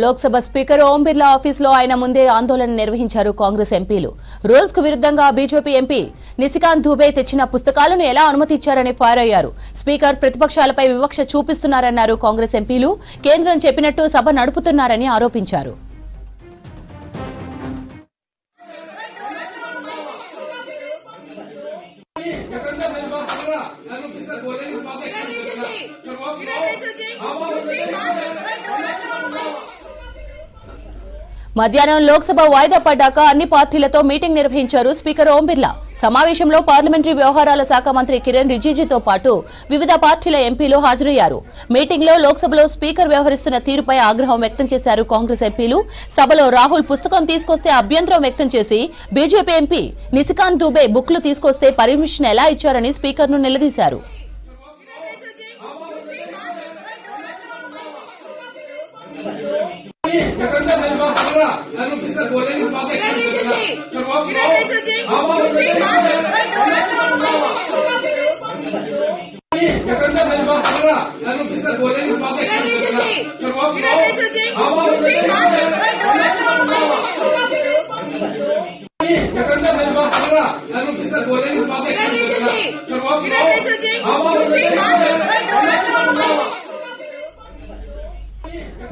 Lok Sabha speaker Om Birla ఆఫీసులో ఆయన ముందే ఆందోళన నిర్వహించారు కాంగ్రెస్ ఎంపీలు. రూల్స్ కు విరుద్ధంగా బీజేపీ ఎంపీ నిశికాంత్ దుబే తెచ్చిన పుస్తకాలను ఎలా అనుమతించారని ఫైర్ అయ్యారు. స్పీకర్ ప్రతిపక్షాలపై వివక్ష చూపిస్తున్నారన్నారు కాంగ్రెస్ ఎంపీలు. కేంద్రం చెప్పినట్టు సభ నడుపుతున్నారని ఆరోపించారు. మధ్యాహ్నం లోక్సభ వాయిదా పడ్డాక అన్ని పార్టీలతో మీటింగ్ నిర్వహించారు స్పీకర్ ఓం బిర్లా. సమావేశంలో పార్లమెంటరీ వ్యవహారాల శాఖ మంత్రి కిరణ్ రిజిజుతో పాటు వివిధ పార్టీల ఎంపీలు హాజరయ్యారు. మీటింగ్లో లోక్సభలో స్పీకర్ వ్యవహరిస్తున్న తీరుపై ఆగ్రహం వ్యక్తం చేశారు కాంగ్రెస్ ఎంపీలు. సభలో రాహుల్ పుస్తకం తీసుకొస్తే అభ్యంతరం వ్యక్తం చేసి బీజేపీ ఎంపీ నిశికాంత్ దుబే బుక్లు తీసుకొస్తే పర్మిషన్ ఎలా ఇచ్చారని స్పీకర్ను నిలదీశారు.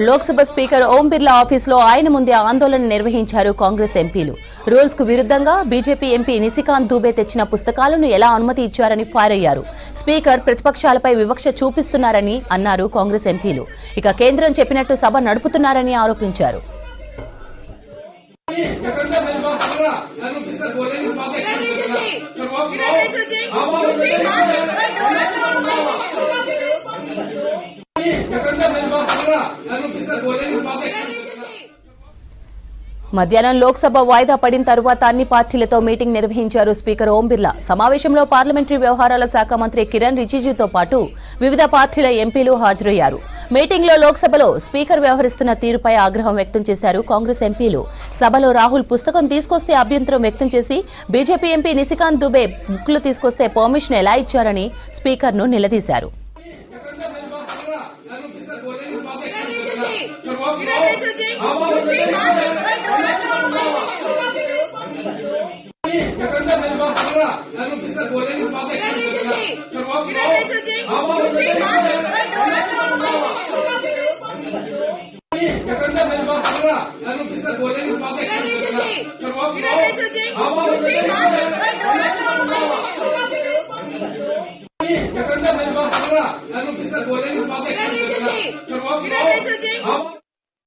లోక్సభ స్పీకర్ ఓం బిర్లా ఆఫీసులో ఆయన ముందే ఆందోళన నిర్వహించారు కాంగ్రెస్ ఎంపీలు. రూల్స్ కు విరుద్ధంగా బీజేపీ ఎంపీ నిశికాంత్ దుబే తెచ్చిన పుస్తకాలను ఎలా అనుమతి ఇచ్చారని ఫైర్ అయ్యారు. స్పీకర్ ప్రతిపక్షాలపై వివక్ష చూపిస్తున్నారని అన్నారు కాంగ్రెస్ ఎంపీలు. ఇక కేంద్రం చెప్పినట్టు సభ నడుపుతున్నారని ఆరోపించారు. మధ్యాహ్నం లోక్సభ వాయిదా పడిన తరువాత అన్ని పార్టీలతో మీటింగ్ నిర్వహించారు స్పీకర్ ఓం బిర్లా. సమావేశంలో పార్లమెంటరీ వ్యవహారాల శాఖ మంత్రి కిరణ్ రిజిజుతో పాటు వివిధ పార్టీల ఎంపీలు హాజరయ్యారు. మీటింగ్లో లోక్సభలో స్పీకర్ వ్యవహరిస్తున్న తీరుపై ఆగ్రహం వ్యక్తం చేశారు కాంగ్రెస్ ఎంపీలు. సభలో రాహుల్ పుస్తకం తీసుకొస్తే అభ్యంతరం వ్యక్తం చేసి బీజేపీ ఎంపీ నిశికాంత్ దుబే బుక్లు తీసుకొస్తే పర్మిషన్ ఎలా ఇచ్చారని స్పీకర్ను నిలదీశారు.